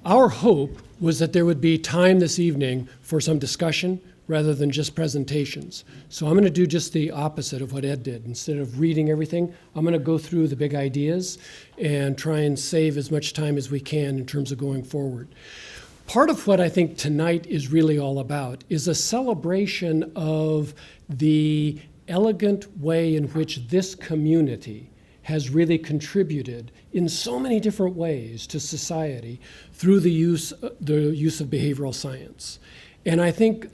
Our hope was that there would be time this evening for some discussion rather than just presentations. So I'm going to do just the opposite of what Ed did. Instead of reading everything, I'm going to go through the big ideas and try and save as much time as we can in terms of going forward. Part of what I think tonight is really all about is a celebration of the elegant way in which this community has really contributed in so many different ways to society through the use of behavioral science. And I think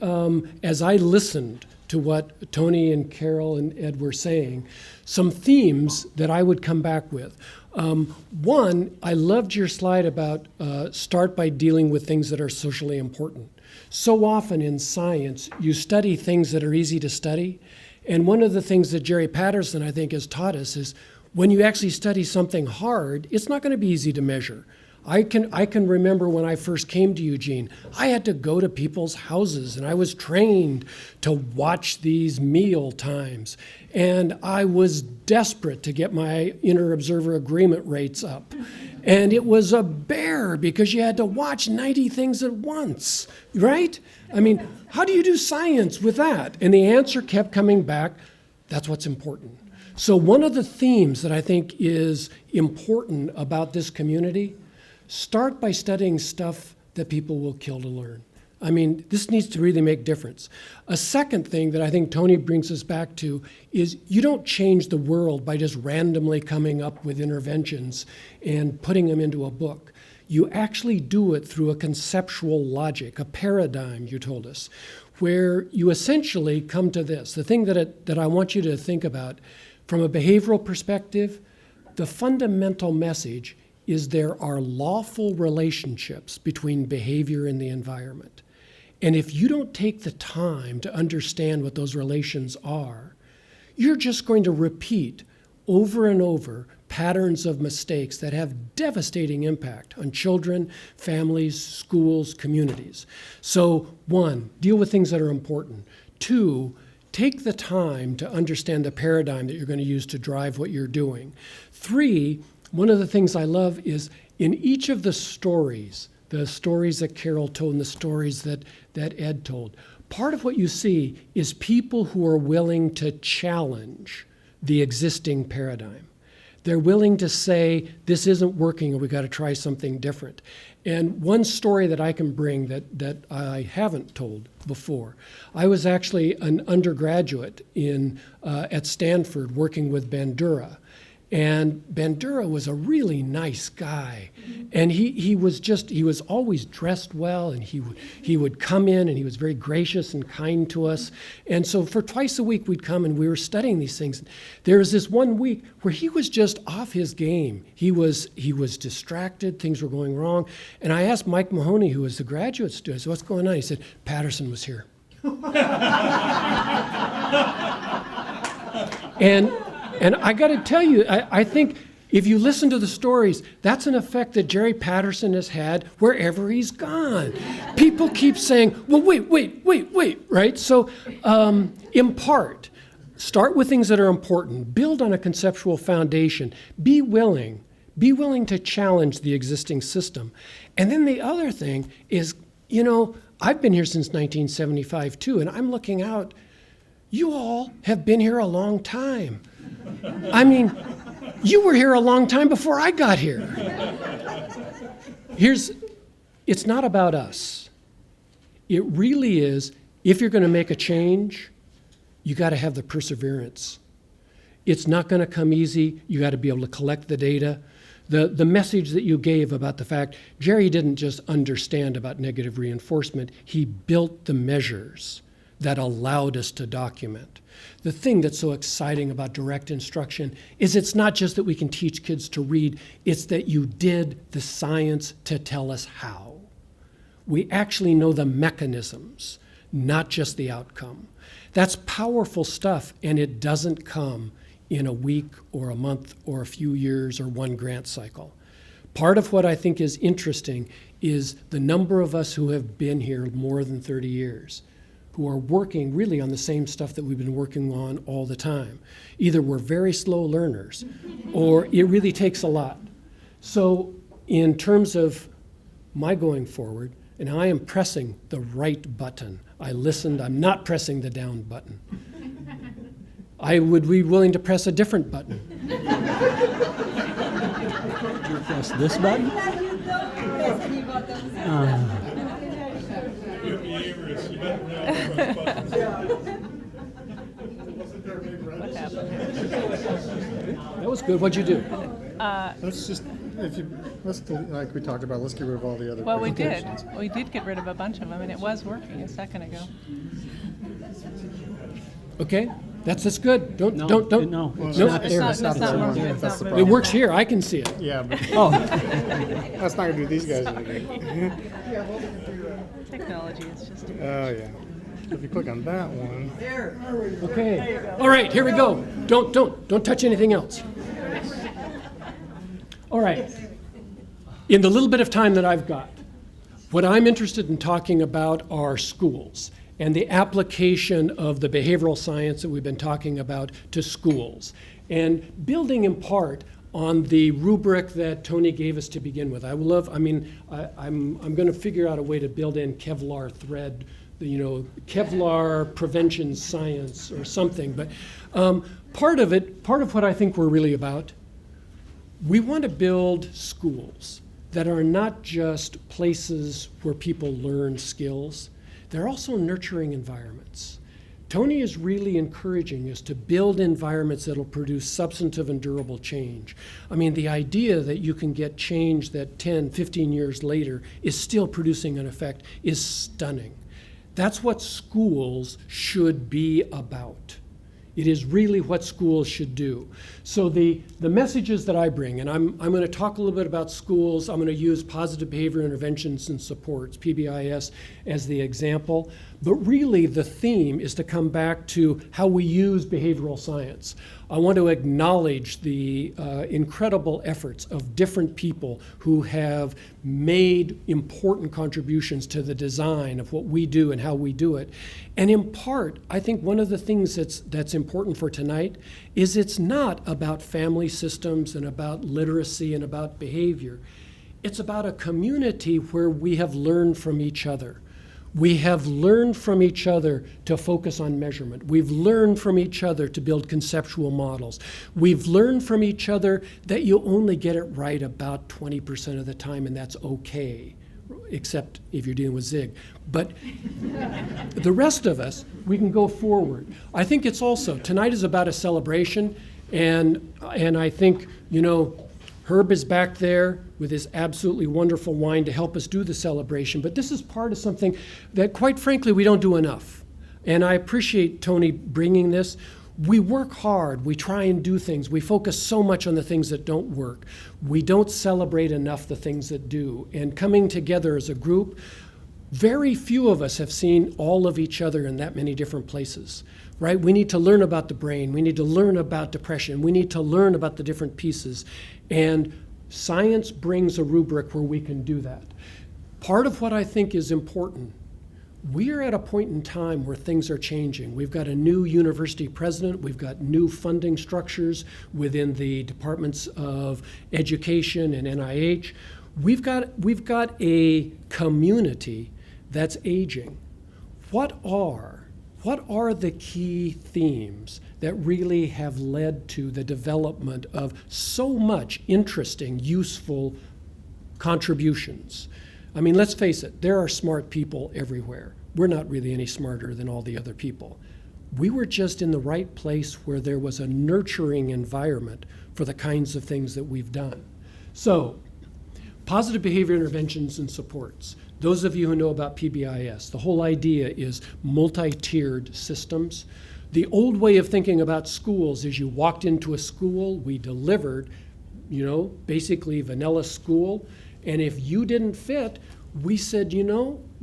as I listened to what Tony and Carol and Ed were saying, some themes that I would come back with. One, I loved your slide about start by dealing with things that are socially important. So often in science, you study things that are easy to study. And one of the things that Jerry Patterson, I think, has taught us is when you actually study something hard, it's not going to be easy to measure. I can remember when I first came to Eugene, I had to go to people's houses and I was trained to watch these meal times. And I was desperate to get my inter-observer agreement rates up. And it was a bear because you had to watch 90 things at once, right? I mean, how do you do science with that? And the answer kept coming back, that's what's important. So one of the themes that I think is important about this community, start by studying stuff that people will kill to learn. I mean, this needs to really make difference. A second thing that I think Tony brings us back to is you don't change the world by just randomly coming up with interventions and putting them into a book. You actually do it through a conceptual logic, a paradigm, you told us, where you essentially come to this. The thing that I want you to think about from a behavioral perspective, the fundamental message is there are lawful relationships between behavior and the environment. And if you don't take the time to understand what those relations are, you're just going to repeat over and over patterns of mistakes that have devastating impact on children, families, schools, communities. So one, deal with things that are important. Two, take the time to understand the paradigm that you're going to use to drive what you're doing. Three, one of the things I love is in each of the stories that Carol told and the stories that Ed told, part of what you see is people who are willing to challenge the existing paradigm. They're willing to say, this isn't working and we got to try something different. And one story that I can bring that I haven't told before, I was actually an undergraduate at Stanford working with Bandura. And Bandura was a really nice guy. And he was always dressed well, and he would come in and he was very gracious and kind to us. And so for twice a week we'd come and we were studying these things. There was this one week where he was just off his game. He was distracted, things were going wrong. And I asked Mike Mahoney, who was the graduate student, I said, what's going on? He said, Patterson was here. And I got to tell you, I think if you listen to the stories, that's an effect that Jerry Patterson has had wherever he's gone. People keep saying, well, wait, right? So impart. Start with things that are important. Build on a conceptual foundation. Be willing to challenge the existing system. And then the other thing is, I've been here since 1975 too, and I'm looking out. You all have been here a long time. I mean, you were here a long time before I got here. It's not about us. It really is, if you're going to make a change, you got to have the perseverance. It's not going to come easy. You got to be able to collect the data. The message that you gave about the fact Jerry didn't just understand about negative reinforcement, he built the measures that allowed us to document. The thing that's so exciting about direct instruction is it's not just that we can teach kids to read, it's that you did the science to tell us how. We actually know the mechanisms, not just the outcome. That's powerful stuff, and it doesn't come in a week or a month or a few years or one grant cycle. Part of what I think is interesting is the number of us who have been here more than 30 years. who are working really on the same stuff that we've been working on all the time. Either we're very slow learners, or it really takes a lot. So in terms of my going forward, and I am pressing the right button. I listened, I'm not pressing the down button. I would be willing to press a different button. Do you press this button? You don't press any buttons. What happened? That was good. What'd you do? Let's just, let's do, like we talked about, let's get rid of all the other Well, we did. presentations. We did get rid of a bunch of them, and it was working a second ago. Okay, that's good. Don't. No, Nope. it's Nope. not It's there. not, That's not it's not the right working. one. It's That's not the It working. works here. I can see it. Yeah, but Oh, that's not gonna do these guys any good. Technology is just. Oh, yeah. If you click on that one, Okay. All right, here we go. Don't touch anything else. All right. In the little bit of time that I've got, what I'm interested in talking about are schools and the application of the behavioral science that we've been talking about to schools, and building in part on the rubric that Tony gave us to begin with. I'm going to figure out a way to build in Kevlar thread, Kevlar prevention science or something. But part of what I think we're really about, we want to build schools that are not just places where people learn skills, they're also nurturing environments. Tony is really encouraging us to build environments that will produce substantive and durable change. I mean, the idea that you can get change that 10, 15 years later is still producing an effect is stunning. That's what schools should be about. It is really what schools should do. So the messages that I bring, and I'm going to talk a little bit about schools. I'm going to use positive behavior interventions and supports, PBIS, as the example. But really the theme is to come back to how we use behavioral science. I want to acknowledge the incredible efforts of different people who have made important contributions to the design of what we do and how we do it. And in part, I think one of the things that's important for tonight is it's not about family systems and about literacy and about behavior. It's about a community where we have learned from each other. We have learned from each other to focus on measurement. We've learned from each other to build conceptual models. We've learned from each other that you only get it right about 20% of the time, and that's okay, except if you're dealing with Zig. But the rest of us, we can go forward. I think it's also, tonight is about a celebration, and I think, Herb is back there with his absolutely wonderful wine to help us do the celebration. But this is part of something that, quite frankly, we don't do enough. And I appreciate Tony bringing this. We work hard. We try and do things. We focus so much on the things that don't work. We don't celebrate enough the things that do. And coming together as a group, very few of us have seen all of each other in that many different places, right? We need to learn about the brain. We need to learn about depression. We need to learn about the different pieces. And science brings a rubric where we can do that. Part of what I think is important, we are at a point in time where things are changing. We've got a new university president. We've got new funding structures within the departments of education and NIH. We've got a community that's aging. What are the key themes that really have led to the development of so much interesting, useful contributions? I mean, let's face it, there are smart people everywhere. We're not really any smarter than all the other people. We were just in the right place where there was a nurturing environment for the kinds of things that we've done. So, positive behavior interventions and supports. Those of you who know about PBIS, the whole idea is multi-tiered systems. The old way of thinking about schools is you walked into a school, we delivered, basically vanilla school, and if you didn't fit, we said,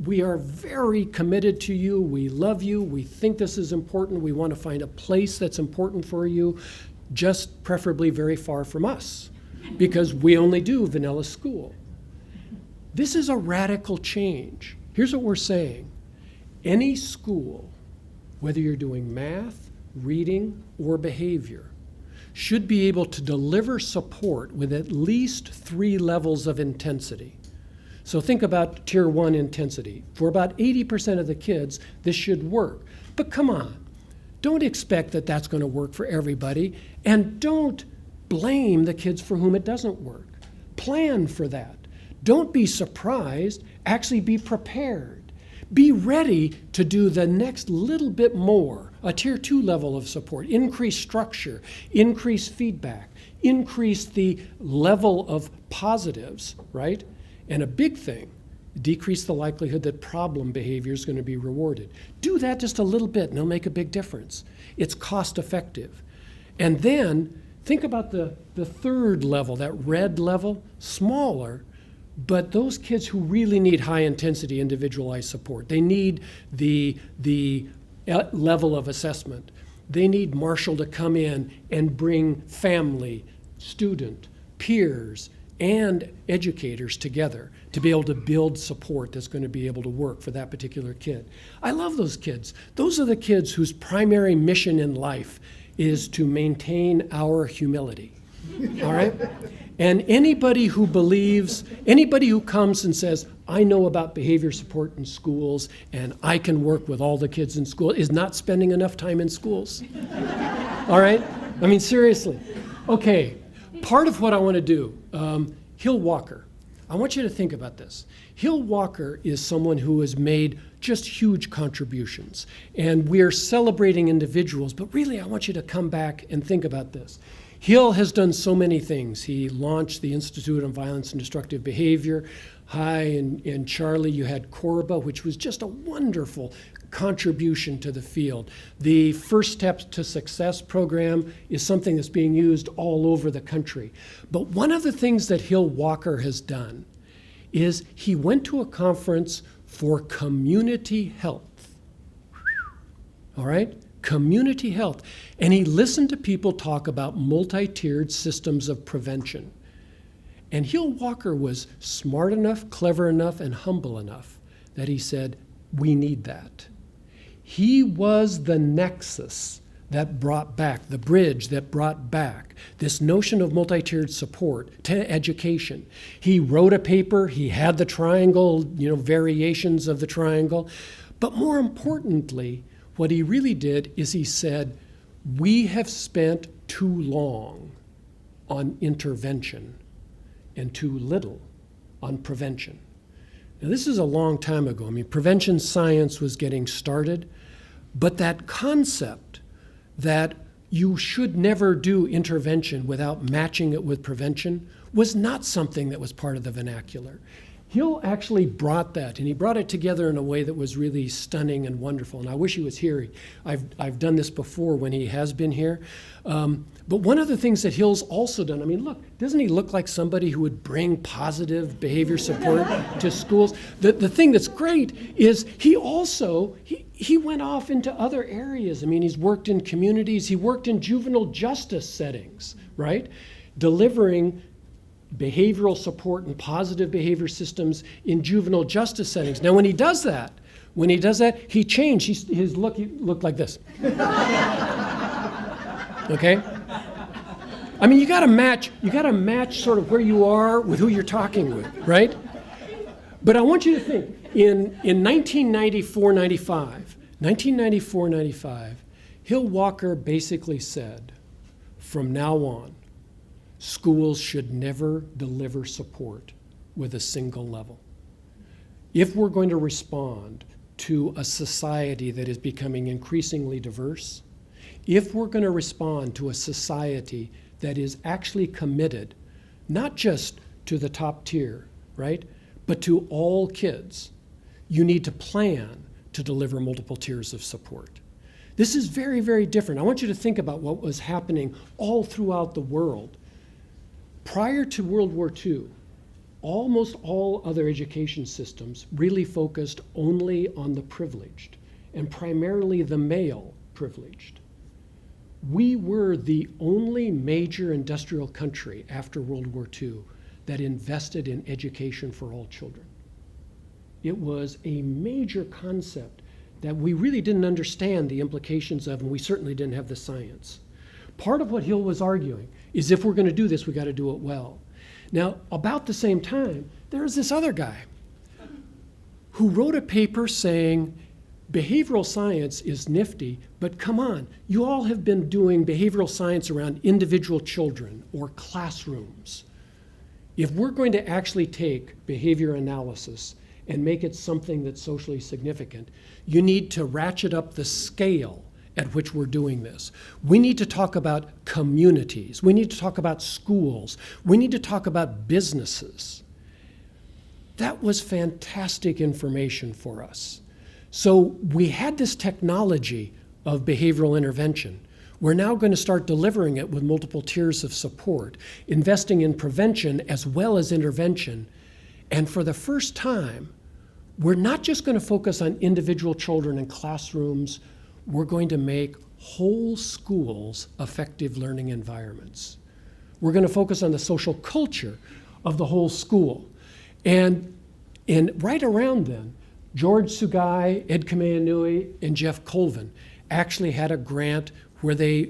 we are very committed to you, we love you, we think this is important, we want to find a place that's important for you, just preferably very far from us, because we only do vanilla school. This is a radical change. Here's what we're saying. Any school, whether you're doing math, reading, or behavior, should be able to deliver support with at least 3 levels of intensity. So think about tier 1 intensity. For about 80% of the kids, this should work. But come on, don't expect that that's going to work for everybody, and don't blame the kids for whom it doesn't work. Plan for that. Don't be surprised, actually be prepared. Be ready to do the next little bit more, a tier 2 level of support, increase structure, increase feedback, increase the level of positives, right? And a big thing, decrease the likelihood that problem behavior is going to be rewarded. Do that just a little bit and it'll make a big difference. It's cost effective. And then think about the third level, that red level, smaller, but those kids who really need high intensity individualized support. They need the level of assessment. They need Marshall to come in and bring family, student, peers, and educators together to be able to build support that's going to be able to work for that particular kid. I love those kids. Those are the kids whose primary mission in life is to maintain our humility. All right? And anybody who comes and says, I know about behavior support in schools and I can work with all the kids in school is not spending enough time in schools. All right? I mean, seriously. Okay, part of what I want to do, Hill Walker. I want you to think about this. Hill Walker is someone who has made just huge contributions. And we're celebrating individuals, but really I want you to come back and think about this. Hill has done so many things. He launched the Institute on Violence and Destructive Behavior. Hi, in Charlie, you had Corba, which was just a wonderful contribution to the field. The First Steps to Success program is something that's being used all over the country. But one of the things that Hill Walker has done is he went to a conference for community health. All right? Community health. And he listened to people talk about multi-tiered systems of prevention. And Hill Walker was smart enough, clever enough, and humble enough that he said, we need that. He was the nexus that brought back, the bridge that brought back this notion of multi-tiered support to education. He wrote a paper, he had the triangle, variations of the triangle. But more importantly, what he really did is he said, we have spent too long on intervention and too little on prevention. Now, this is a long time ago. I mean, prevention science was getting started, but that concept that you should never do intervention without matching it with prevention was not something that was part of the vernacular. Hill actually brought that, and he brought it together in a way that was really stunning and wonderful. And I wish he was here. I've done this before when he has been here. But one of the things that Hill's also done, I mean, look, doesn't he look like somebody who would bring positive behavior support to schools? The thing that's great is he went off into other areas. I mean, he's worked in communities. He worked in juvenile justice settings, right? Delivering behavioral support and positive behavior systems in juvenile justice settings. Now, when he does that, he changed. He looked like this. Okay? I mean, you got to match sort of where you are with who you're talking with, right? But I want you to think, in 1994-95, Hill Walker basically said, from now on, schools should never deliver support with a single level. If we're going to respond to a society that is becoming increasingly diverse, if we're going to respond to a society that is actually committed, not just to the top tier, right, but to all kids, you need to plan to deliver multiple tiers of support. This is very, very different. I want you to think about what was happening all throughout the world. Prior to World War II, almost all other education systems really focused only on the privileged, and primarily the male privileged. We were the only major industrial country after World War II that invested in education for all children. It was a major concept that we really didn't understand the implications of, and we certainly didn't have the science. Part of what Hill was arguing is if we're going to do this, we got to do it well. Now, about the same time, there was this other guy who wrote a paper saying behavioral science is nifty, but come on, you all have been doing behavioral science around individual children or classrooms. If we're going to actually take behavior analysis and make it something that's socially significant, you need to ratchet up the scale at which we're doing this. We need to talk about communities. We need to talk about schools. We need to talk about businesses. That was fantastic information for us. So we had this technology of behavioral intervention. We're now going to start delivering it with multiple tiers of support, investing in prevention as well as intervention. And for the first time, we're not just going to focus on individual children in classrooms. We're going to make whole schools effective learning environments. We're going to focus on the social culture of the whole school. And right around then, George Sugai, Ed Kameanui, and Jeff Colvin actually had a grant where they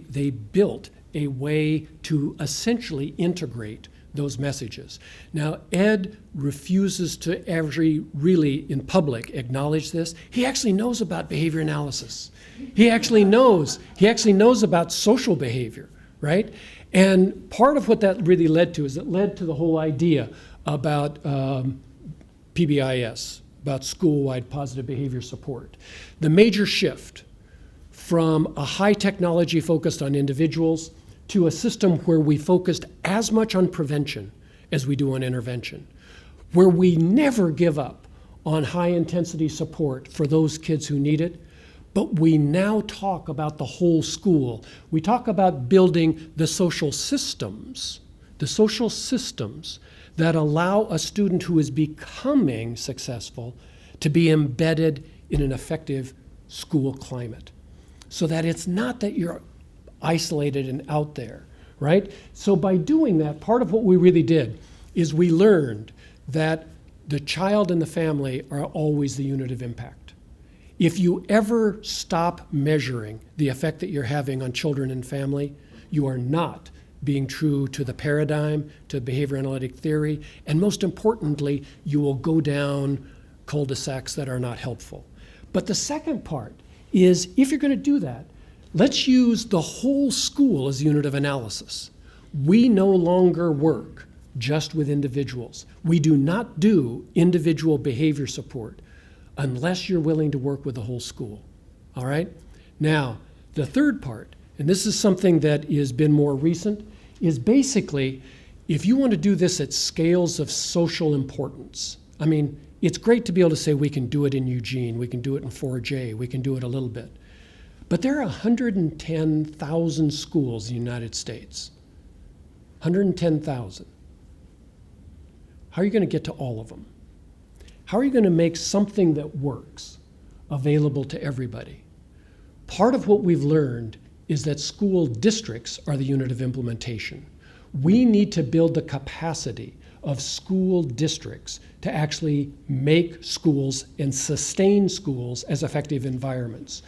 built a way to essentially integrate those messages. Now, Ed refuses to really in public acknowledge this. He actually knows about behavior analysis. He actually knows about social behavior, right? And part of what that really led to is it led to the whole idea about PBIS, about school-wide positive behavior support. The major shift from a high technology focused on individuals to a system where we focused as much on prevention as we do on intervention, where we never give up on high intensity support for those kids who need it, but we now talk about the whole school. We talk about building the social systems that allow a student who is becoming successful to be embedded in an effective school climate. So that it's not that you're isolated and out there, right? So by doing that, part of what we really did is we learned that the child and the family are always the unit of impact. If you ever stop measuring the effect that you're having on children and family, you are not being true to the paradigm, to behavior analytic theory, and most importantly, you will go down cul-de-sacs that are not helpful. But the second part is, if you're going to do that, let's use the whole school as a unit of analysis. We no longer work just with individuals. We do not do individual behavior support unless you're willing to work with the whole school, all right? Now, the third part, and this is something that has been more recent, is basically, if you want to do this at scales of social importance, I mean, it's great to be able to say we can do it in Eugene, we can do it in 4J, we can do it a little bit. But there are 110,000 schools in the United States. 110,000. How are you going to get to all of them? How are you going to make something that works available to everybody? Part of what we've learned is that school districts are the unit of implementation. We need to build the capacity of school districts to actually make schools and sustain schools as effective environments.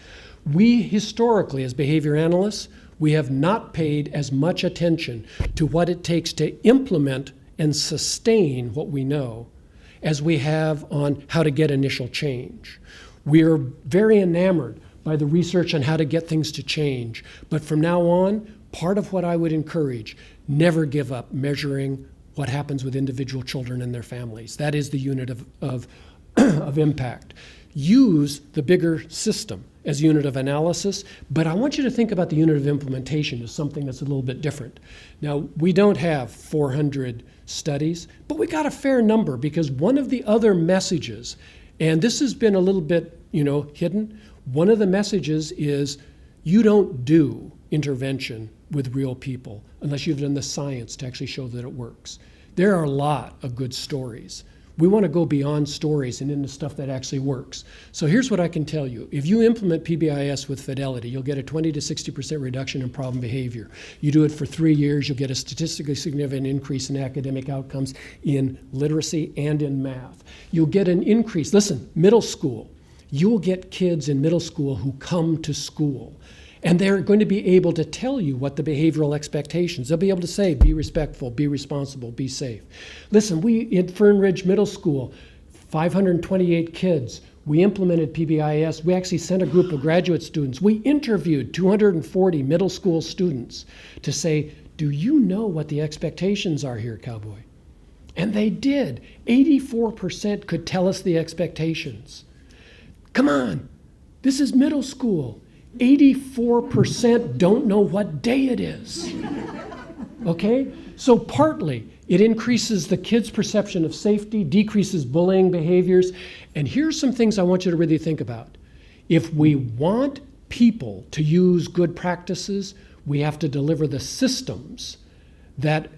We historically, as behavior analysts, we have not paid as much attention to what it takes to implement and sustain what we know as we have on how to get initial change. We are very enamored by the research on how to get things to change. But from now on, part of what I would encourage, never give up measuring what happens with individual children and their families. That is the unit of impact. Use the bigger system as a unit of analysis, but I want you to think about the unit of implementation as something that's a little bit different. Now, we don't have 400 studies, but we got a fair number because one of the other messages, and this has been a little bit, hidden, one of the messages is you don't do intervention with real people unless you've done the science to actually show that it works. There are a lot of good stories. We want to go beyond stories and into stuff that actually works. So here's what I can tell you. If you implement PBIS with fidelity, you'll get a 20 to 60% reduction in problem behavior. You do it for 3 years, you'll get a statistically significant increase in academic outcomes in literacy and in math. You'll get an increase. Listen, middle school, you'll get kids in middle school who come to school. And they're going to be able to tell you what the behavioral expectations. They'll be able to say, be respectful, be responsible, be safe. Listen, we in Fern Ridge Middle School, 528 kids. We implemented PBIS. We actually sent a group of graduate students. We interviewed 240 middle school students to say, do you know what the expectations are here, Cowboy? And they did. 84% could tell us the expectations. Come on, this is middle school. 84% don't know what day it is. Okay? So partly, it increases the kids' perception of safety, decreases bullying behaviors. And here's some things I want you to really think about. If we want people to use good practices, we have to deliver the systems that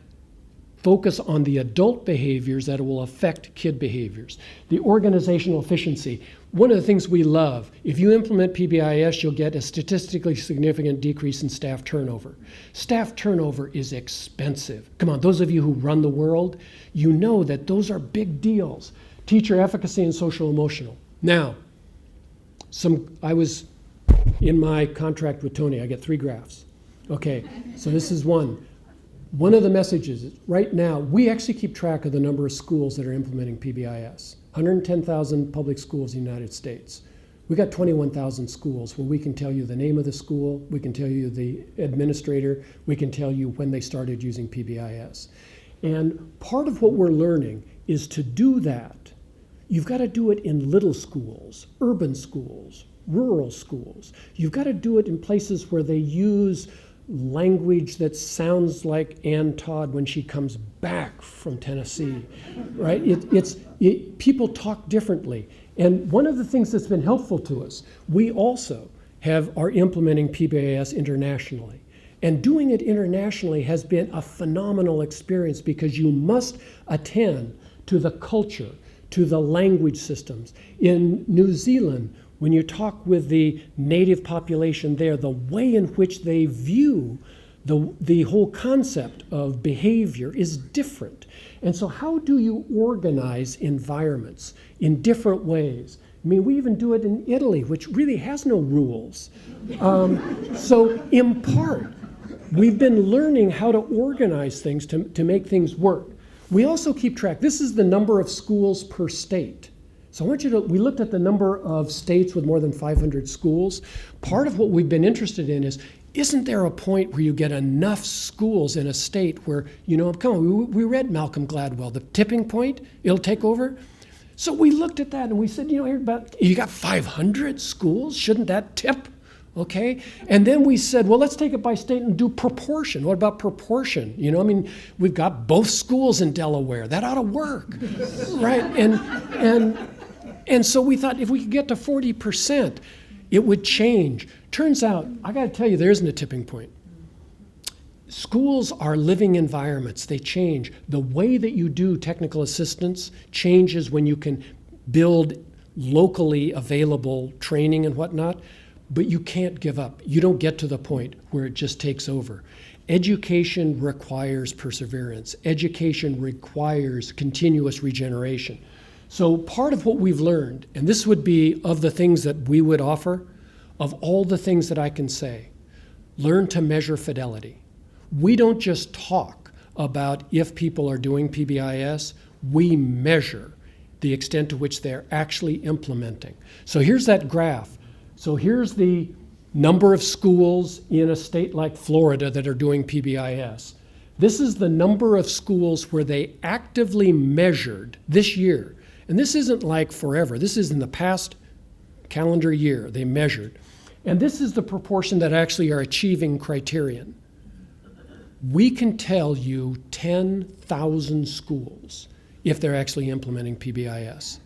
focus on the adult behaviors that will affect kid behaviors. The organizational efficiency. One of the things we love, if you implement PBIS, you'll get a statistically significant decrease in staff turnover. Staff turnover is expensive. Come on, those of you who run the world, you know that those are big deals. Teacher efficacy and social emotional. Now, I was in my contract with Tony, I get 3 graphs. Okay, so this is one. One of the messages is right now, we actually keep track of the number of schools that are implementing PBIS. 110,000 public schools in the United States. We got 21,000 schools where we can tell you the name of the school, we can tell you the administrator, we can tell you when they started using PBIS. And part of what we're learning is to do that, you've got to do it in little schools, urban schools, rural schools. You've got to do it in places where they use language that sounds like Ann Todd when she comes back from Tennessee, right? People talk differently. And one of the things that's been helpful to us, we also are implementing PBIS internationally. And doing it internationally has been a phenomenal experience because you must attend to the culture, to the language systems. In New Zealand, when you talk with the native population there, the way in which they view the whole concept of behavior is different. And so how do you organize environments in different ways? I mean, we even do it in Italy, which really has no rules. So in part, we've been learning how to organize things to make things work. We also keep track. This is the number of schools per state. So we looked at the number of states with more than 500 schools. Part of what we've been interested in is, isn't there a point where you get enough schools in a state where, come on, we read Malcolm Gladwell, the tipping point, it'll take over. So we looked at that and we said, you got 500 schools, shouldn't that tip? Okay, and then we said, well, let's take it by state and do proportion. What about proportion? We've got both schools in Delaware. That ought to work, right? And so we thought if we could get to 40%, it would change. Turns out, I got to tell you, there isn't a tipping point. Schools are living environments. They change. The way that you do technical assistance changes when you can build locally available training and whatnot. But you can't give up. You don't get to the point where it just takes over. Education requires perseverance. Education requires continuous regeneration. So part of what we've learned, and this would be of the things that we would offer, of all the things that I can say, learn to measure fidelity. We don't just talk about if people are doing PBIS, we measure the extent to which they're actually implementing. So here's that graph. So here's the number of schools in a state like Florida that are doing PBIS. This is the number of schools where they actively measured this year. And this isn't like forever. This is in the past calendar year they measured. And this is the proportion that actually are achieving criterion. We can tell you 10,000 schools if they're actually implementing PBIS.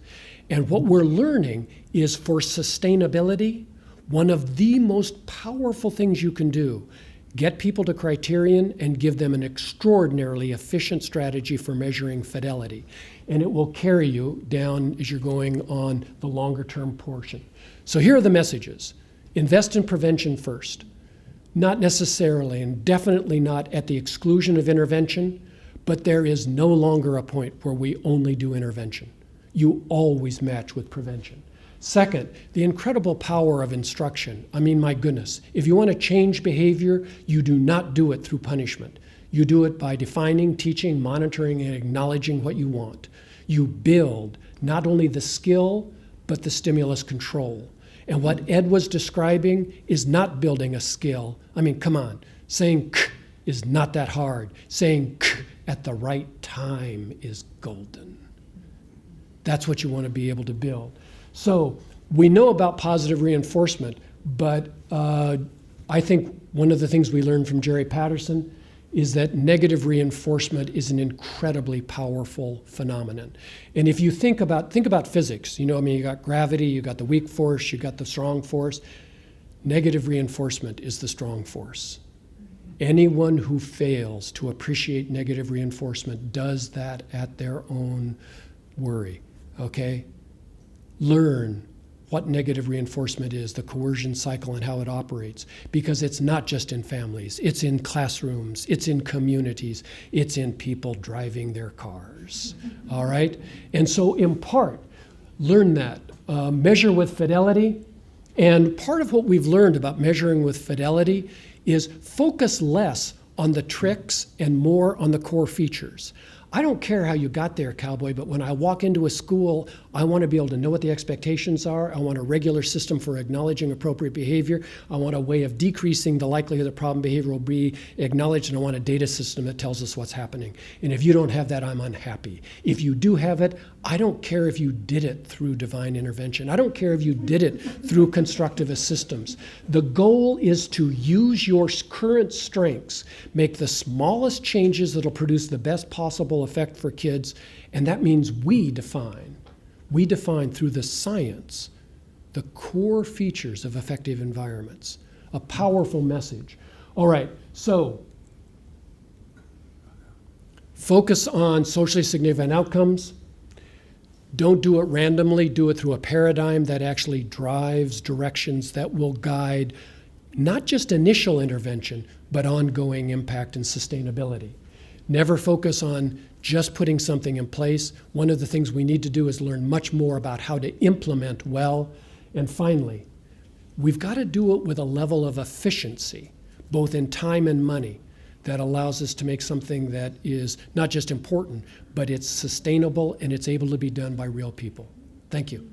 And what we're learning is for sustainability, one of the most powerful things you can do, get people to criterion and give them an extraordinarily efficient strategy for measuring fidelity. And it will carry you down as you're going on the longer term portion. So here are the messages. Invest in prevention first. Not necessarily and definitely not at the exclusion of intervention, but there is no longer a point where we only do intervention. You always match with prevention. Second, the incredible power of instruction. I mean, my goodness, if you want to change behavior, you do not do it through punishment. You do it by defining, teaching, monitoring, and acknowledging what you want. You build not only the skill, but the stimulus control. And what Ed was describing is not building a skill. I mean, come on, saying k is not that hard. Saying k at the right time is golden. That's what you want to be able to build. So we know about positive reinforcement, but I think one of the things we learned from Jerry Patterson is that negative reinforcement is an incredibly powerful phenomenon. And if you think about physics, you know, I mean, you got gravity, you got the weak force, you got the strong force. Negative reinforcement is the strong force. Anyone who fails to appreciate negative reinforcement does that at their own worry, okay? Learn what negative reinforcement is, the coercion cycle and how it operates, because it's not just in families, it's in classrooms, it's in communities, it's in people driving their cars, all right? And so impart, learn that, measure with fidelity, and part of what we've learned about measuring with fidelity is focus less on the tricks and more on the core features. I don't care how you got there, cowboy, but when I walk into a school, I want to be able to know what the expectations are. I want a regular system for acknowledging appropriate behavior. I want a way of decreasing the likelihood that problem behavior will be acknowledged, and I want a data system that tells us what's happening. And if you don't have that, I'm unhappy. If you do have it, I don't care if you did it through divine intervention. I don't care if you did it through constructivist systems. The goal is to use your current strengths, make the smallest changes that'll produce the best possible effect for kids, and that means we define through the science the core features of effective environments. A powerful message. All right, so focus on socially significant outcomes. Don't do it randomly, do it through a paradigm that actually drives directions that will guide not just initial intervention, but ongoing impact and sustainability. Never focus on just putting something in place. One of the things we need to do is learn much more about how to implement well. And finally, we've got to do it with a level of efficiency, both in time and money, that allows us to make something that is not just important, but it's sustainable and it's able to be done by real people. Thank you.